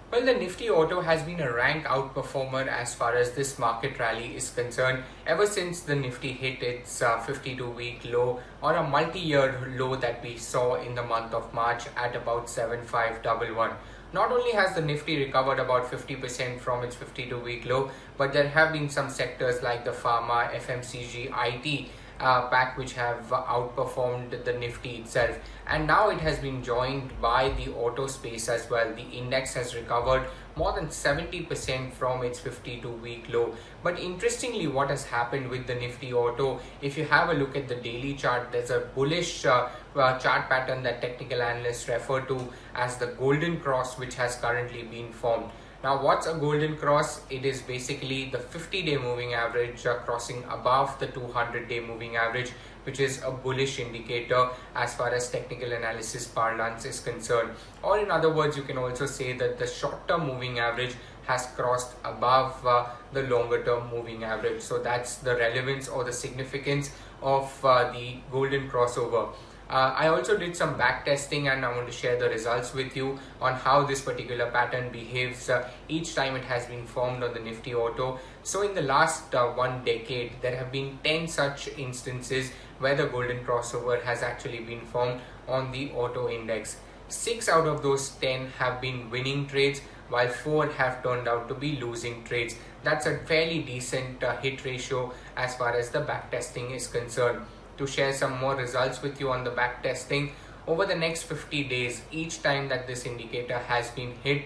Well, the Nifty Auto has been a rank outperformer as far as this market rally is concerned ever since the Nifty hit its 52-week low or a multi-year low that we saw in the month of March at about 7511. Not only has the Nifty recovered about 50% from its 52-week low, but there have been some sectors like the pharma, FMCG, IT pack which have outperformed the Nifty itself, and now it has been joined by the auto space as well. The index has recovered more than 70% from its 52-week low. But interestingly, what has happened with the Nifty Auto, if you have a look at the daily chart, there's a bullish chart pattern that technical analysts refer to as the golden cross, which has currently been formed. Now, what's a golden cross? It is basically the 50-day moving average crossing above the 200-day moving average, which is a bullish indicator as far as technical analysis parlance is concerned. Or in other words, you can also say that the short-term moving average has crossed above the longer-term moving average. So that's the relevance or the significance of the golden crossover. I also did some back testing, and I want to share the results with you on how this particular pattern behaves each time it has been formed on the Nifty Auto. So in the last 1 decade, there have been 10 such instances where the golden crossover has actually been formed on the auto index. 6 out of those 10 have been winning trades, while 4 have turned out to be losing trades. That's a fairly decent hit ratio as far as the back testing is concerned. To share some more results with you on the back testing, over the next 50 days, each time that this indicator has been hit,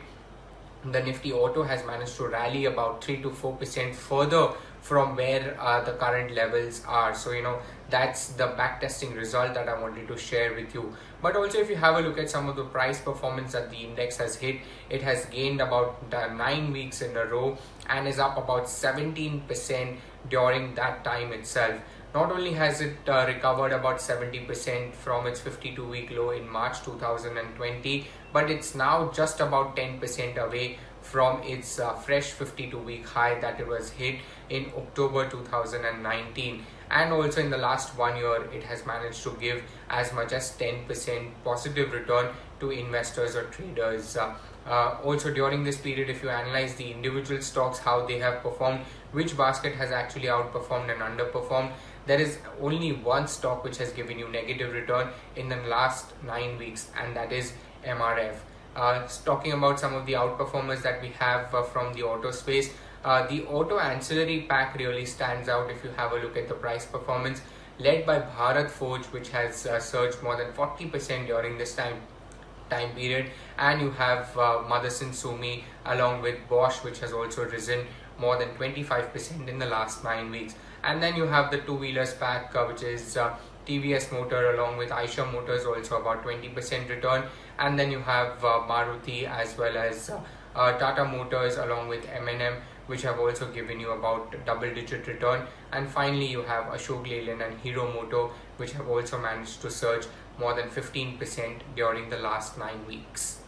the Nifty Auto has managed to rally about 3 to 4% further from where the current levels are. So, that's the backtesting result that I wanted to share with you. But also, if you have a look at some of the price performance that the index has hit, it has gained about 9 weeks in a row and is up about 17% during that time itself. Not only has it recovered about 70% from its 52-week low in March 2020, but it's now just about 10% away from its fresh 52-week high that it was hit in October 2019. And also in the last 1 year, it has managed to give as much as 10% positive return to investors or traders. Also during this period, if you analyze the individual stocks, how they have performed, which basket has actually outperformed and underperformed, there is only one stock which has given you negative return in the last 9 weeks, and that is MRF. Talking about some of the outperformers that we have from the auto space, the auto ancillary pack really stands out if you have a look at the price performance, led by Bharat Forge, which has surged more than 40% during this time period, and you have Motherson Sumi along with Bosch, which has also risen more than 25% in the last 9 weeks. And then you have the two-wheelers pack, which is TVS Motor along with Eicher Motors, also about 20% return. And then you have Maruti as well as Tata Motors along with M&M, which have also given you about double-digit return. And finally, you have Ashok Leyland and Hero Moto, which have also managed to surge more than 15% during the last 9 weeks.